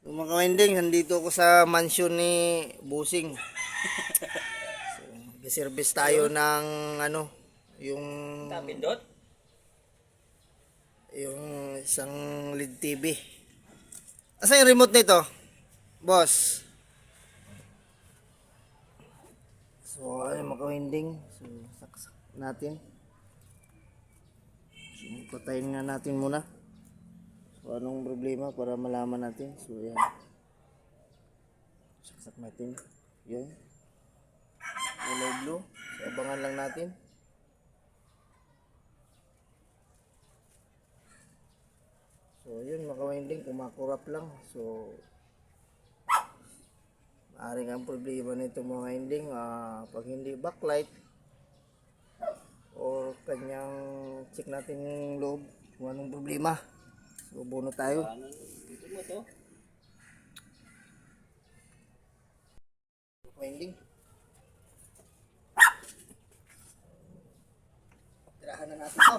Mga kawinding, nandito ako sa mansion ni Busing. Service tayo ng ano, yung Kapindot? yung isang LED TV. Asa yung remote nito, boss? So, ano mga kawinding? So, saksak natin. So, patayin nga natin muna. So, anong problema para malaman natin? So, yan. Saksak natin. Yan. Kulay blue. So, abangan lang natin. So, yun mga kawinding, kumakurap lang. So, maaring ang problema nito mga kawinding, pag hindi backlight or kanyang check natin yung loob kung anong problema. So, buno tayo. Ito mo to? Kawinding. Tirahan na natin to.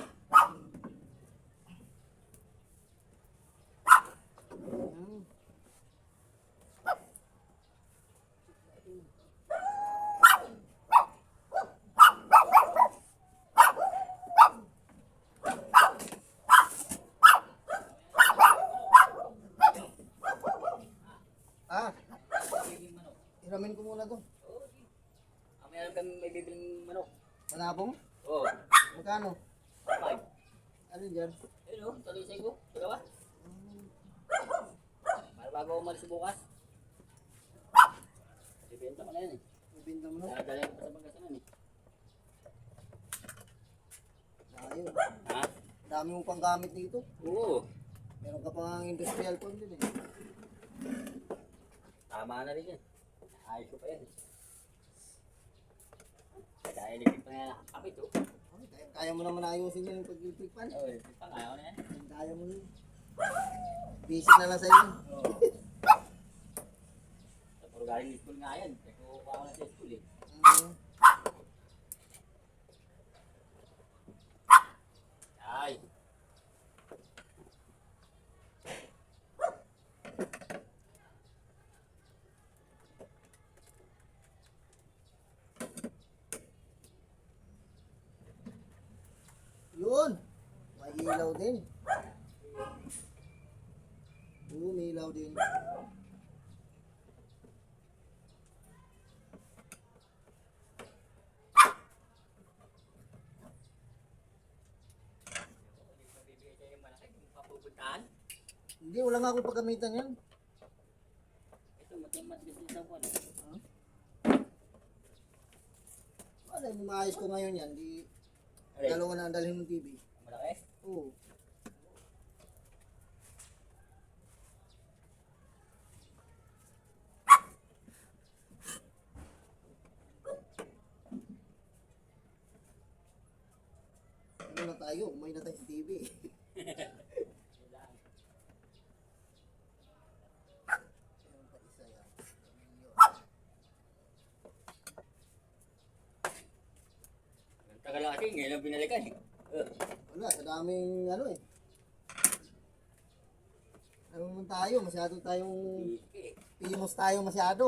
Hiramin ko muna to. Meron kami may bibiling manok. Manabong? Oo. Magkano? 5. Ano dyan? Ayun o, talisay ko. Dalawa. Para bago umalis bukas. Ibenta ko na yan eh. Ibinta mo na. Nadala ko sa Pangasinan eh. Ayun. Ha? Dami mong panggamit dito. Oo. Meron ka pang industrial phone din eh. Tama na rin yan. Ayos ko pa yan eh. Dahil ligpit pa nga nakakapit oh. Kaya mo naman ayusin yan yung pag-itikpan. Oo, ligpit pa kaya ko na yan. Kaya mo yun. Visit na lang sa inyo. Oo. Sa puro galing school nga yan. Kaya ko pa ako na sa school eh. Ay. Yun. May ilaw din. Oo, may ilaw din. Mabibigay sa'yo yung malaki. Yung papupuntahan. Hindi, wala nga akong paggamitan yan. Ito, matigas din sa buwan. Wala, yung maayos ko ngayon yan. Di, Alay. dalawa na ang dalhin ng TV. Malaki? Oo. Ano na tayo? Umay na tayo sa TV. Ang tagal lang kasi, ngayon lang binalikan eh. Wala, sa daming ano eh. Ano naman tayo? Masyado tayong pimos tayo masyado.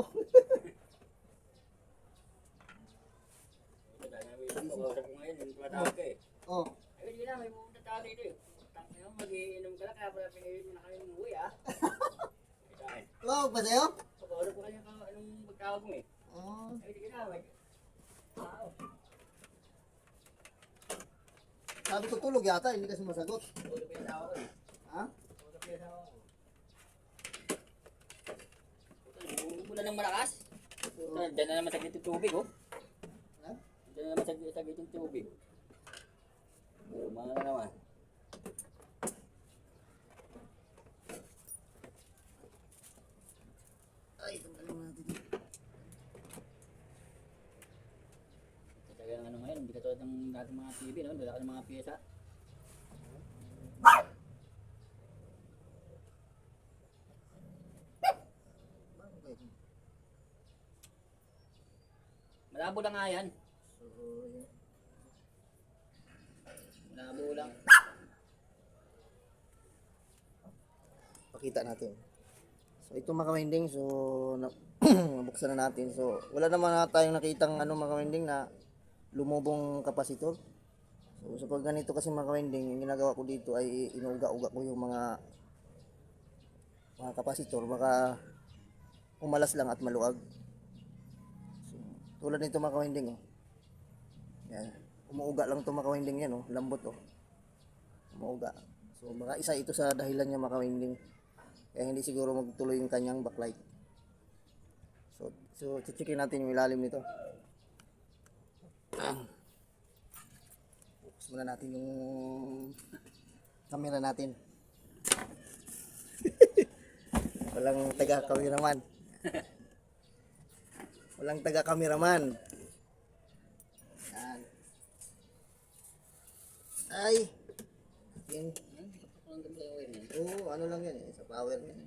Pag-uusap ko ngayon, yung tumatawag ka eh. Oh, Ay, hindi na, may pumunta tao dito eh. Tangina mo, mag-iinom ka lang, kaya pala pinilit mo na kami umuwi ah. Ay, tawag ba sa'yo? pag-uusap ko kanya anong magtawag mo eh. Oh, Ay, hindi ka na, may... Tao. sabi ko tulog yata, hindi kasi masagot. Pag-uusap yung tao ko eh. Ha? Pag-uusap yung tao ko. Bumula ng malakas. Diyan na naman saglit yung tubig oh. Ha? Diyan na naman saglit yung tubig. Mga na naman. Ay, tanggalin mo natin. Talagang ano ngayon, hindi katulad ng dating mga TV, no? Dala ka ng mga pyesa. Malabo lang nga yan. So, yan. Malabo lang. Pakita natin. So ito mga kawinding, so buksan na natin. So wala naman na tayong nakitang ano mga kawinding na lumubong kapasitor. So sa pag ganito kasi mga kawinding, yung ginagawa ko dito ay inuuga-uga ko yung mga kapasitor, baka umalas lang at maluag. So, tulad nito mga kawinding, oh. Yan. Umuuga lang ito mga kawinding yan, oh. Lambot, oh. Umuuga. So baka isa ito sa dahilan niya mga kawinding. Kaya hindi siguro magtuloy yung kanyang backlight. So chichikin natin yung ilalim nito. Focus muna natin yung camera natin. Walang taga-cameraman. Walang taga-cameraman. Yan. Ay. Yan. Oo, ano lang yan eh. Sa power yan.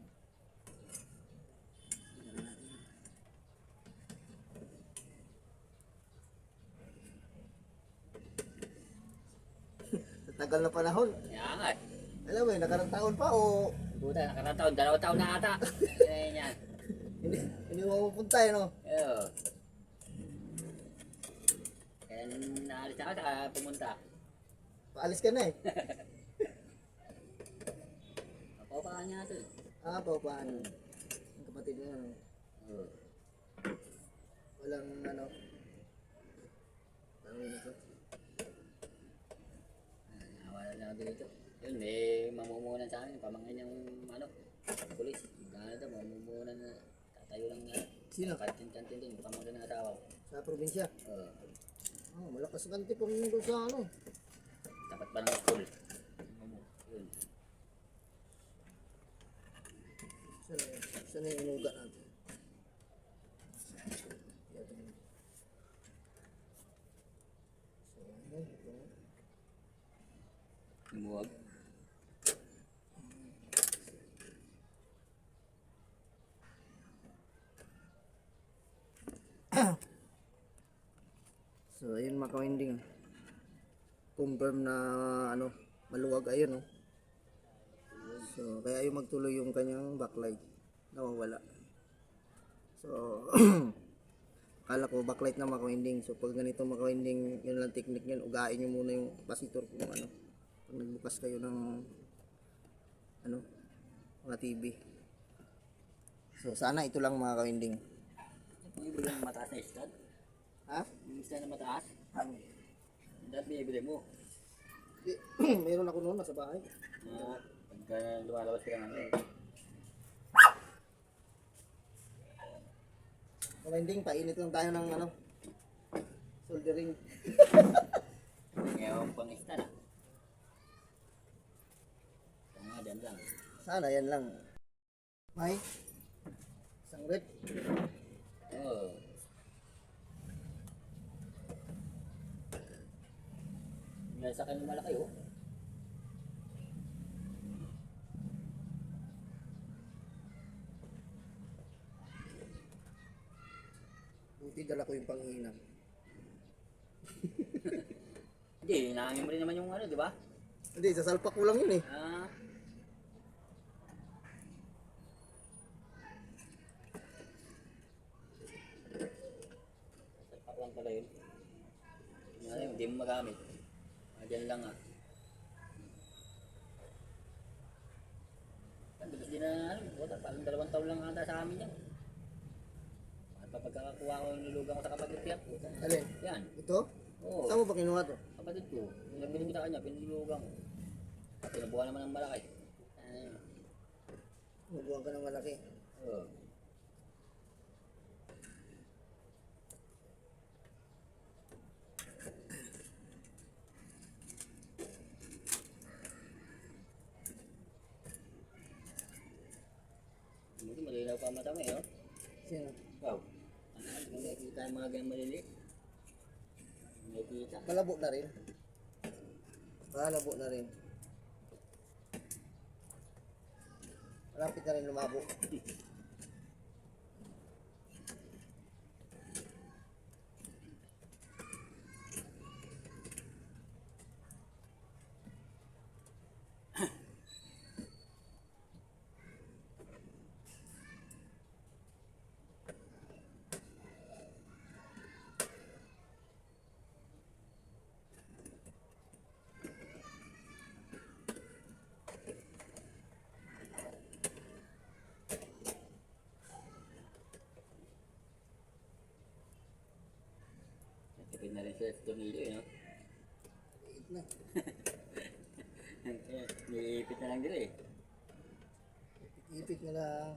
Sa tagal na panahon. Kaya nga. Alam mo, nakarang taon pa o Buta, nakarang taon, 2 taon na ata. Yan yan. hindi mo mapupunta eh, no? Oo. Kaya naalis ako, saka pumunta. Paalis ka na eh. Napapaan niya ito. Ah, paano? Ang kapatid mo, ano? Oo. Walang ano. Ano yun ito? Nawala na ako dito. Yun, may mamumunan sa akin. Pamangkin yung ano, pulis. Gano'n daw, mamumunan na tatayo lang na. Sino? Kantin-kantin din, pamangkin ng asawa ko. Sa probinsya. Oo. Oh, malakas ganti pa rin doon sa ano. Dapat pa ng school. Yun. Saan yung inuga natin? So, ano? Ito. Lumuwag. So, ayun mga kawinding. Confirm na ano, maluwag ayun, oh. So, kaya yung magtuloy yung kanyang backlight. Nawawala. So, akala ko backlight na mga kawinding. So, pag ganito mga kawinding, yun lang technique nyo. Ugain nyo muna yung capacitor kung ano. Pag nagbukas kayo ng ano, mga TV. So, sana ito lang mga kawinding. Kung ibig ng mataas na stud, Ha? yung stud na mataas, dapat bibili mo. Meron ako noon nasa bahay. Pagka lumalabas ka ng ano. Kawinding, painit lang tayo ng ano, soldering. Ngayon pang stud ah. Kaya nga, dyan lang. Sana yan lang. May isang red. Oo. May sa akin malaki oh. Buti dala ko yung panghinang. Hindi, nangangin mo rin naman yung ano, di ba? Hindi, sa salpak ko lang yun eh. Ah. Sapak lang pala yun. Hindi mo magamit. Diyan lang ah. Tapos din na ano, parang 2 taon lang ata sa amin yan. At pagkakakuha ko yung nilugan ko sa kapatid ko yan. Alin? Yan. Ito? Oo. Saan mo ba kinuha to? Kapatid ko. Yung nabili ko sa kanya, pinulugan ko. At tinabuhan naman ng malaki. Mabuhan ka ng malaki. Oo. Buti malinaw pa ang mata mo eh, oh. Sino? Wow. Ang nakikita yung mga ganyan maliliit. Nakikita. Malabo na rin. Malabo na rin. Malapit na rin lumabo. sa tornilyo eh, no? Liit na. Niipit na lang nila eh. Ipit na lang.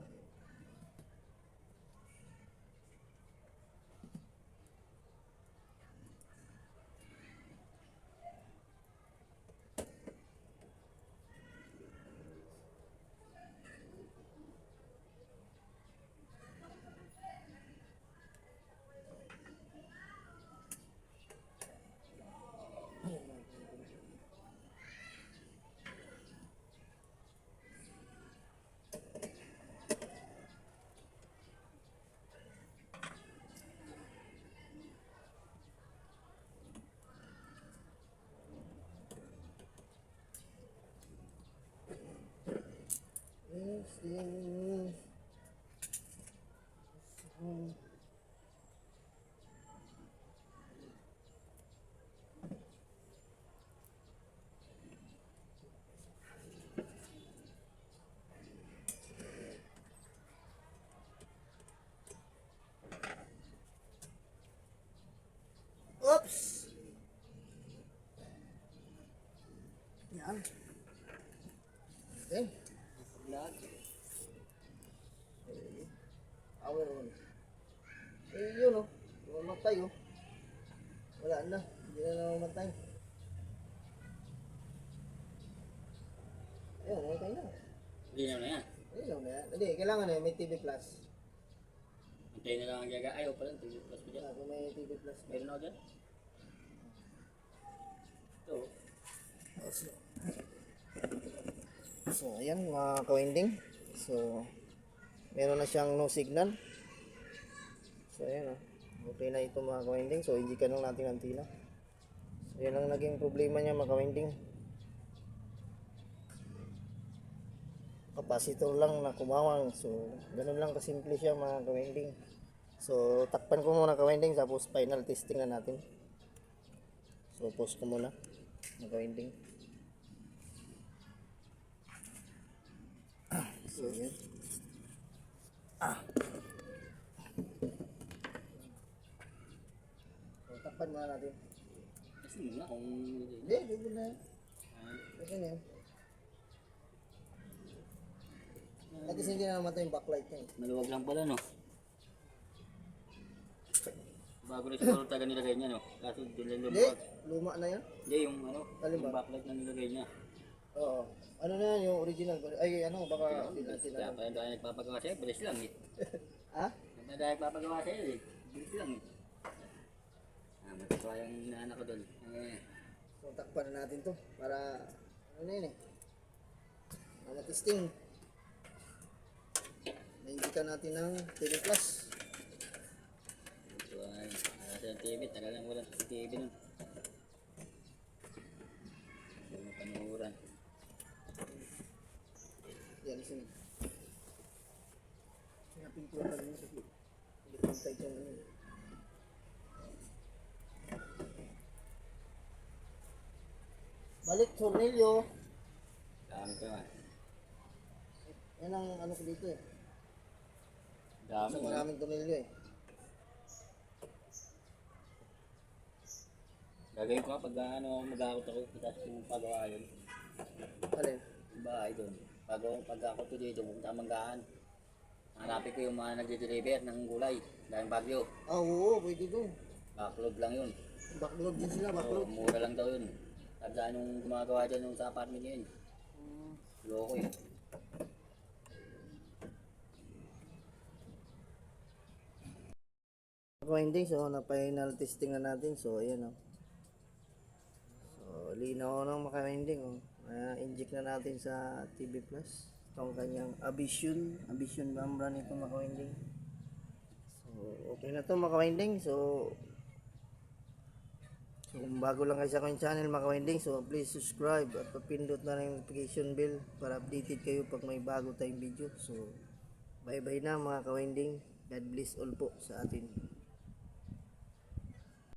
Oops! Yan. Okay. Lag. Power on. Eh, yun oh. Mamatay oh. Wala na. Hindi na mamatay. Ayun, okay na. Linaw na yan. Ayun na yan. Hindi, kailangan na may TV Plus. Antayin na lang ang gaga. Ayaw pala, TV Plus ko dyan. Kung may TV Plus. Meron ako dyan. Ito. So, ayan mga kawinding. So, meron na siyang no signal. So, ayan oh. Okay na ito mga kawinding. So, indikan lang natin ang tila. So, yan ang naging problema niya mga kawinding. Capacitor lang na kumawang. So, ganun lang kasimple siya mga kawinding. So, takpan ko muna kawinding. Tapos, final testing na natin. So, pause ko muna mga kawinding. So, yan. So, takpan muna natin. Kasi muna kung... Hindi, hindi na. Kasi yan. At least hindi na namatay yung backlight niya. Maluwag lang pala, no? Bago na siguro taga nilagay niya, no? Kaso doon lang Hindi, lumuwag. luma na yan. Hindi, yung ano, Alin yung ba? backlight na nilagay niya. Oo. Ano na yan, yung original. Ay, ano, baka... Kaya pa yung dahil nagpapagawa sa'yo, bilis lang eh. Ha? Kaya dahil nagpapagawa sa'yo eh, bilis lang eh. Matutuwa yung inaanak ko doon. So, takpan na natin to. Para, ano na yun eh. Testing. Naindikan natin ng TV Plus. Ito ay, sa TV, tagal lang walang sa TV nun. Yung panuhuran. Yan, isin. Sinapin ko lang kanina sa clip. Hindi ko tayo dyan ano. Balik, tornilyo. Dami ka nga. Yan ang ano ko dito eh. Dami Sa nga. maraming tornilyo eh. Gagawin ko nga pag ano, mag-akot ako, tapos yung pagawa yun. Alin? Yung bahay doon. Pag-akot ko dito, pupunta ang manggahan. Hanapin ko yung mga nagde-deliver ng gulay. Dahil bagyo. Ah, oo, pwede doon. Backlog lang yun. Backlog din sila, So, backlog. mura lang daw yun. Tandaan nung gumagawa dyan yung sa apartment niya yun. Loko yun. Winding, so na-final testing na natin. So, ayan o. So, linaw ng maka-winding o. Inject na natin sa TV Plus. Itong kanyang Abision Bambra nito maka-winding. So, okay na to maka-winding. So, kung bago lang kayo sa aking channel maka-winding, so please subscribe at papindot na ng notification bell para updated kayo pag may bago tayong video. So, bye bye na mga ka-winding. God bless all po sa atin.